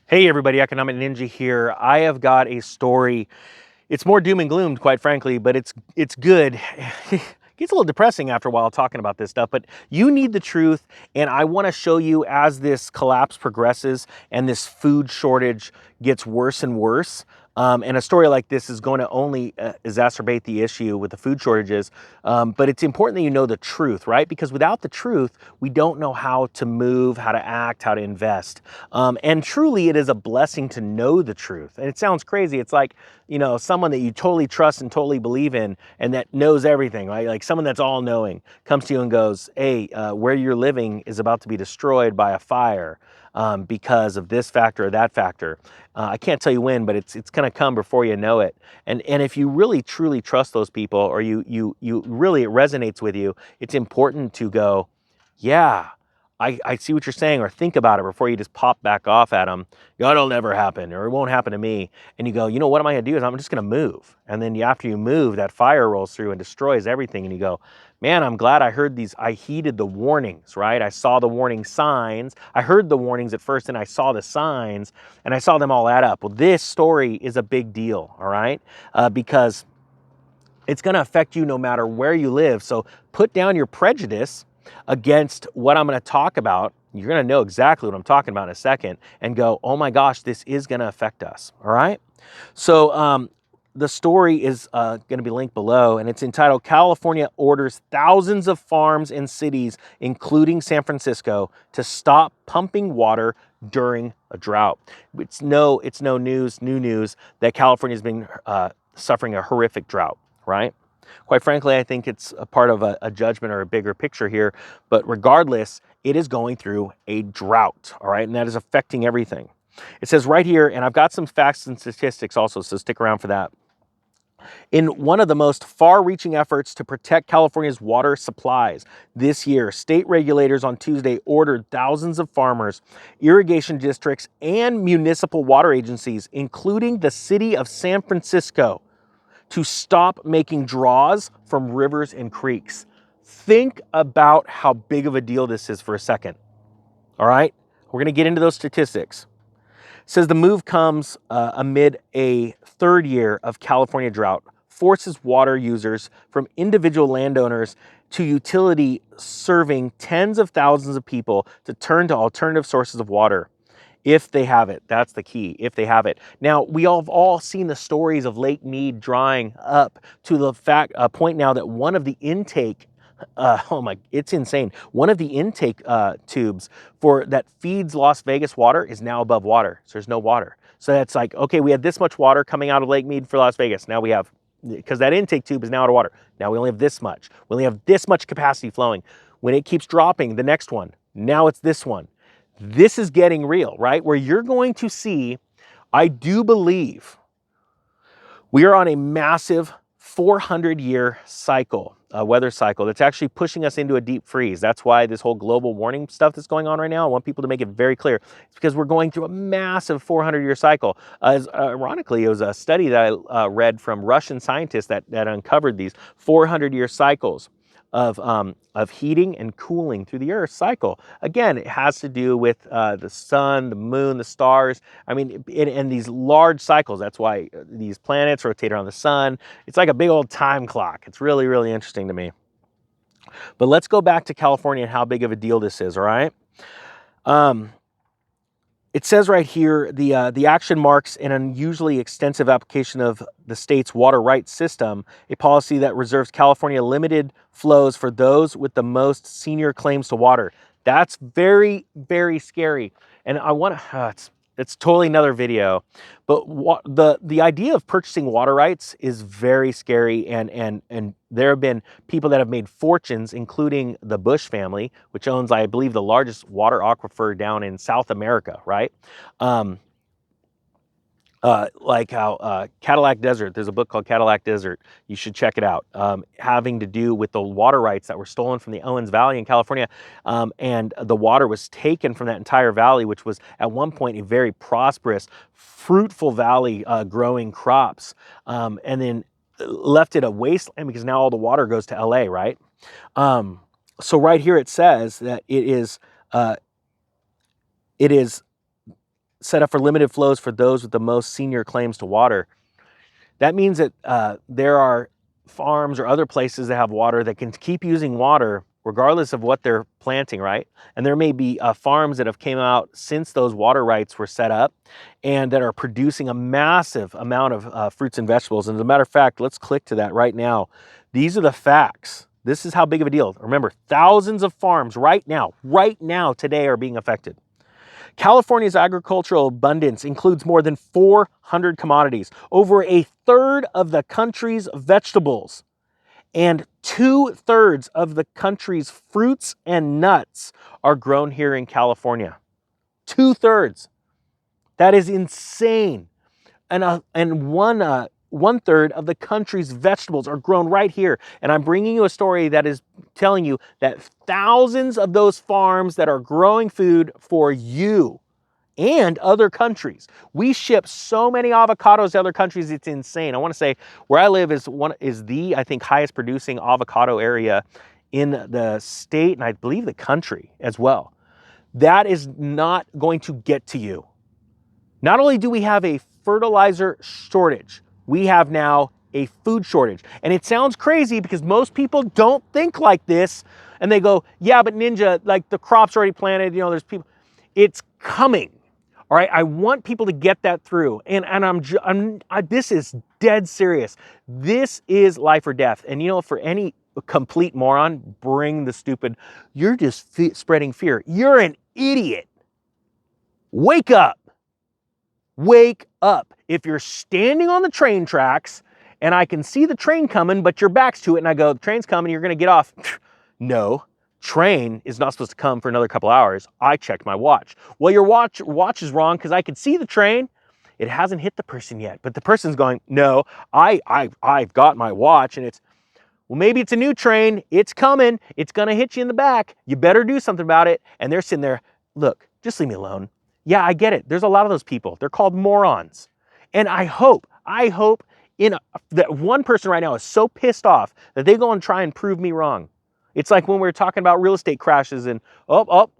Hey everybody, Economic Ninja here. I have got a story. It's more doom and gloom, quite frankly, but it's good. It gets a little depressing after a while talking about this stuff, but you need the truth, and I want to show you as this collapse progresses and this food shortage gets worse and worse. And a story like this is going to only exacerbate the issue with the food shortages. But it's important that you know the truth, right? Because without the truth, we don't know how to move, how to act, how to invest. And truly, it is a blessing to know the truth. And it sounds crazy. It's like, someone that you totally trust and totally believe in and that knows everything, right? Like someone that's all knowing comes to you and goes, hey, where you're living is about to be destroyed by a fire. Because of this factor or that factor. I can't tell you when, but it's going to come before you know it. And if you really truly trust those people, or you really, it resonates with you, it's important to go, yeah, I see what you're saying, or think about it before you just pop back off at them. Go, it'll never happen, or it won't happen to me. And you go, what am I going to do? Is I'm just going to move. And then after you move, that fire rolls through and destroys everything. And you go, man, I'm glad I heard these. I heeded the warnings, right? I saw the warning signs. I heard the warnings at first and I saw the signs and I saw them all add up. Well, this story is a big deal, all right? Because it's going to affect you no matter where you live. So put down your prejudice against what I'm going to talk about. You're going to know exactly what I'm talking about in a second and go, oh my gosh, this is going to affect us, all right? So, the story is going to be linked below, and it's entitled California Orders Thousands of Farms and Cities, including San Francisco, to Stop Pumping Water During a Drought. It's new news that California has been suffering a horrific drought, right? Quite frankly, I think it's a part of a judgment or a bigger picture here, but regardless, it is going through a drought, all right? And that is affecting everything. It says right here, and I've got some facts and statistics also, so stick around for that. In one of the most far-reaching efforts to protect California's water supplies this year, state regulators on Tuesday ordered thousands of farmers, irrigation districts, and municipal water agencies, including the city of San Francisco, to stop making draws from rivers and creeks. Think about how big of a deal this is for a second. All right? We're going to get into those statistics. It says the move comes amid a third year of California drought, forces water users from individual landowners to utility serving tens of thousands of people to turn to alternative sources of water. If they have it, that's the key, if they have it. Now, we have all seen the stories of Lake Mead drying up to the point now that one of the intake, it's insane. One of the intake tubes that feeds Las Vegas water is now above water. So there's no water. So that's like, okay, we had this much water coming out of Lake Mead for Las Vegas. Now we have, because that intake tube is now out of water. Now we only have this much. We only have this much capacity flowing. When it keeps dropping, the next one, now it's this one. This is getting real, right? Where you're going to see, I do believe, we are on a massive 400-year cycle, weather cycle, that's actually pushing us into a deep freeze. That's why this whole global warming stuff that's going on right now, I want people to make it very clear. It's because we're going through a massive 400-year cycle. Ironically, it was a study that I read from Russian scientists that uncovered these 400-year cycles of heating and cooling through the Earth cycle. Again, it has to do with the sun, the moon, the stars. I mean, and these large cycles. That's why these planets rotate around the sun. It's like a big old time clock. It's really, really interesting to me. But let's go back to California and how big of a deal this is, all right? It says right here, the action marks an unusually extensive application of the state's water rights system, a policy that reserves California limited flows for those with the most senior claims to water. That's very, very scary. And I want to, it's totally another video, but the idea of purchasing water rights is very scary, and there have been people that have made fortunes, including the Bush family, which owns, I believe, the largest water aquifer down in South America, right? Like how Cadillac Desert, there's a book called Cadillac Desert, you should check it out, having to do with the water rights that were stolen from the Owens Valley in California, and the water was taken from that entire valley, which was at one point a very prosperous, fruitful valley growing crops, and then left it a wasteland because now all the water goes to LA, right? So right here it says that it is set up for limited flows for those with the most senior claims to water. That means that there are farms or other places that have water that can keep using water regardless of what they're planting, right? And there may be farms that have came out since those water rights were set up and that are producing a massive amount of fruits and vegetables. And as a matter of fact, let's click to that right now. These are the facts. This is how big of a deal. Remember, thousands of farms right now today are being affected. California's agricultural abundance includes more than 400 commodities, over a third of the country's vegetables, and 2/3 of the country's fruits and nuts are grown here in California. 2/3. That is insane. And one third of the country's vegetables are grown right here. And I'm bringing you a story that is telling you that thousands of those farms that are growing food for you and other countries. We ship so many avocados to other countries, it's insane. I want to say where I live is the, I think, highest producing avocado area in the state, and I believe the country as well. That is not going to get to you. Not only do we have a fertilizer shortage, we have now a food shortage. And it sounds crazy because most people don't think like this. And they go, yeah, but Ninja, like the crop's already planted, you know, there's people. It's coming. All right, I want people to get that through. And this is dead serious. This is life or death. And you know, for any complete moron, bring the stupid, you're just spreading fear. You're an idiot. Wake up. Wake up. If you're standing on the train tracks and I can see the train coming, but your back's to it and I go, the train's coming, you're going to get off. No, train is not supposed to come for another couple hours. I checked my watch. Well, your watch is wrong because I could see the train. It hasn't hit the person yet, but the person's going, no, I've got my watch, and it's, well, maybe it's a new train. It's coming. It's going to hit you in the back. You better do something about it. And they're sitting there, look, just leave me alone. Yeah, I get it. There's a lot of those people. They're called morons. And I hope that one person right now is so pissed off that they go and try and prove me wrong. It's like when we were talking about real estate crashes and,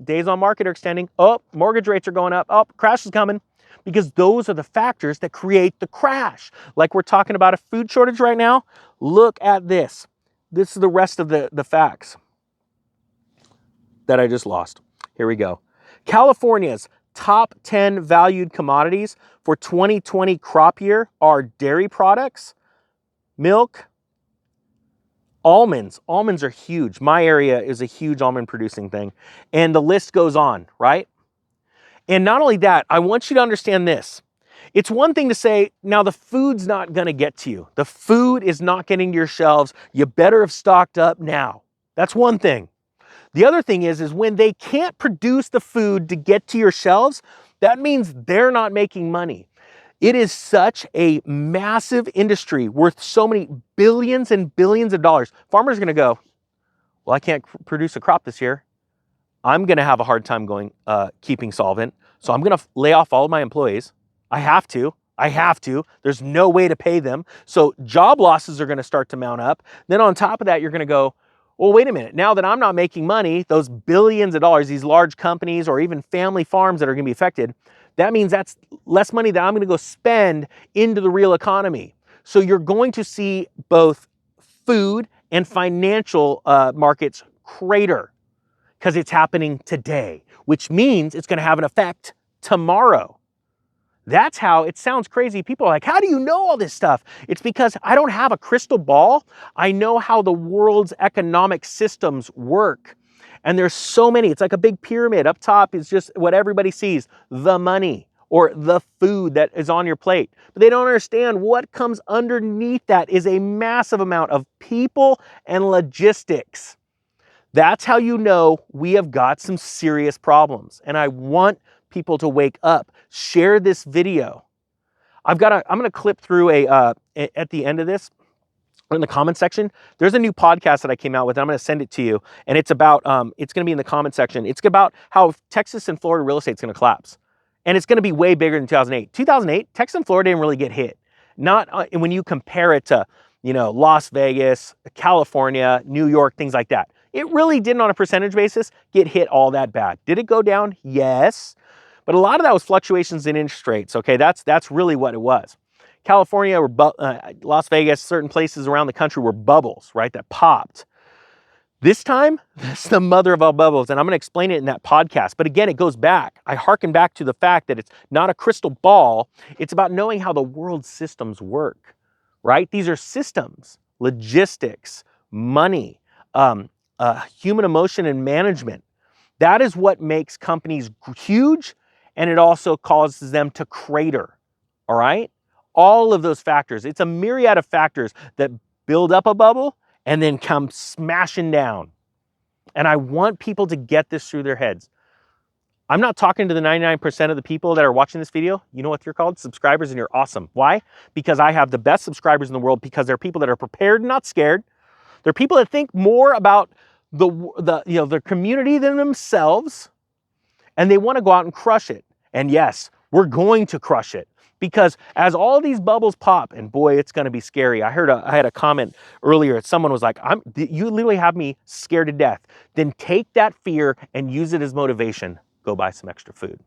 days on market are extending. Mortgage rates are going up. Crash is coming. Because those are the factors that create the crash. Like we're talking about a food shortage right now. Look at this. This is the rest of the facts that I just lost. Here we go. California's top 10 valued commodities for 2020 crop year are dairy products, milk, almonds. Almonds are huge. My area is a huge almond producing thing. And the list goes on, right? And not only that, I want you to understand this. It's one thing to say, now the food's not going to get to you. The food is not getting to your shelves. You better have stocked up now. That's one thing. The other thing is when they can't produce the food to get to your shelves, that means they're not making money. It is such a massive industry worth so many billions and billions of dollars. Farmers are going to go, well, I can't produce a crop this year. I'm going to have a hard time keeping solvent. So I'm going to lay off all of my employees. I have to. There's no way to pay them. So job losses are going to start to mount up. Then on top of that, you're going to go, well, wait a minute. Now that I'm not making money, those billions of dollars, these large companies or even family farms that are going to be affected, that means that's less money that I'm going to go spend into the real economy. So you're going to see both food and financial markets crater because it's happening today, which means it's going to have an effect tomorrow. That's how it sounds crazy. People are like, how do you know all this stuff? It's because I don't have a crystal ball. I know how the world's economic systems work. And there's so many. It's like a big pyramid. Up top is just what everybody sees, the money or the food that is on your plate. But they don't understand what comes underneath that is a massive amount of people and logistics. That's how you know we have got some serious problems. And I want people to wake up. Share this video. I'm going to clip through at the end of this, in the comment section, there's a new podcast that I came out with. And I'm going to send it to you. And it's about, it's going to be in the comment section. It's about how Texas and Florida real estate is going to collapse. And it's going to be way bigger than 2008. 2008, Texas and Florida didn't really get hit. Not when you compare it to, Las Vegas, California, New York, things like that. It really didn't on a percentage basis get hit all that bad. Did it go down? Yes. But a lot of that was fluctuations in interest rates. Okay, that's really what it was. California or Las Vegas, certain places around the country were bubbles, right, that popped. This time, that's the mother of all bubbles, and I'm going to explain it in that podcast. But again, it goes back. I hearken back to the fact that it's not a crystal ball. It's about knowing how the world systems work, right? These are systems, logistics, money, human emotion and management. That is what makes companies huge, and it also causes them to crater, all right? All of those factors. It's a myriad of factors that build up a bubble and then come smashing down. And I want people to get this through their heads. I'm not talking to the 99% of the people that are watching this video. You know what you're called? Subscribers, and you're awesome. Why? Because I have the best subscribers in the world, because they're people that are prepared and not scared. They're people that think more about their community than themselves, and they want to go out and crush it. And yes, we're going to crush it, because as all these bubbles pop, and boy, it's going to be scary. I had a comment earlier. Someone was like, you literally have me scared to death. Then take that fear and use it as motivation. Go buy some extra food.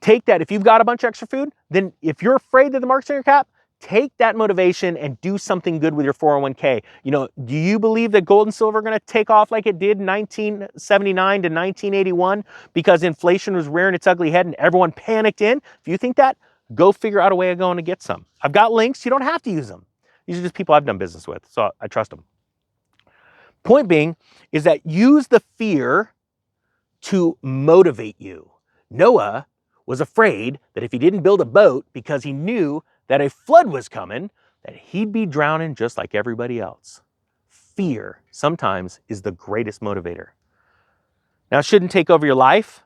Take that. If you've got a bunch of extra food, then if you're afraid that the market's on your cap, take that motivation and do something good with your 401k. You know, do you believe that gold and silver are going to take off like it did in 1979 to 1981 because inflation was rearing its ugly head and everyone panicked in? If you think that, go figure out a way of going to get some. I've got links. You don't have to use them. These are just people I've done business with, so I trust them. Point being is that use the fear to motivate you. Noah was afraid that if he didn't build a boat because he knew that a flood was coming, that he'd be drowning just like everybody else. Fear sometimes is the greatest motivator. Now, it shouldn't take over your life,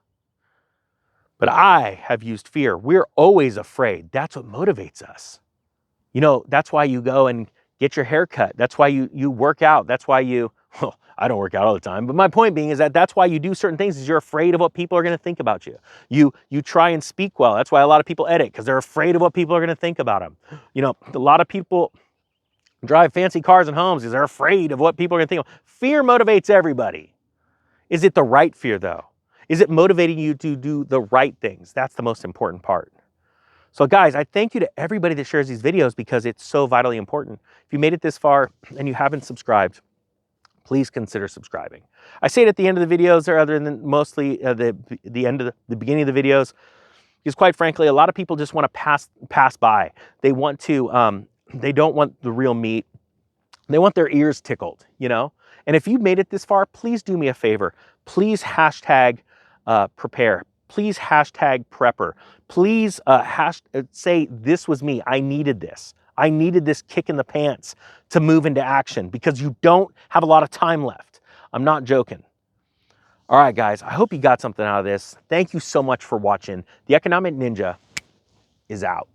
but I have used fear. We're always afraid. That's what motivates us. You know, that's why you go and get your hair cut. That's why you work out. That's why well, I don't work out all the time, but my point being is that that's why you do certain things, is you're afraid of what people are going to think about you. You try and speak well. That's why a lot of people edit, because they're afraid of what people are going to think about them. You know, a lot of people drive fancy cars and homes because they're afraid of what people are going to think of. Fear motivates everybody. Is it the right fear, though? Is it motivating you to do the right things? That's the most important part. So guys, I thank you to everybody that shares these videos, because it's so vitally important. If you made it this far and you haven't subscribed, please consider subscribing. I say it at the end of the videos, or other than mostly the end of the beginning of the videos, because quite frankly, a lot of people just want to pass by. They want to, they don't want the real meat. They want their ears tickled, you know? And if you've made it this far, please do me a favor. Please hashtag prepare. Please hashtag prepper. Please say, this was me. I needed this. I needed this kick in the pants to move into action, because you don't have a lot of time left. I'm not joking. All right, guys, I hope you got something out of this. Thank you so much for watching. The Economic Ninja is out.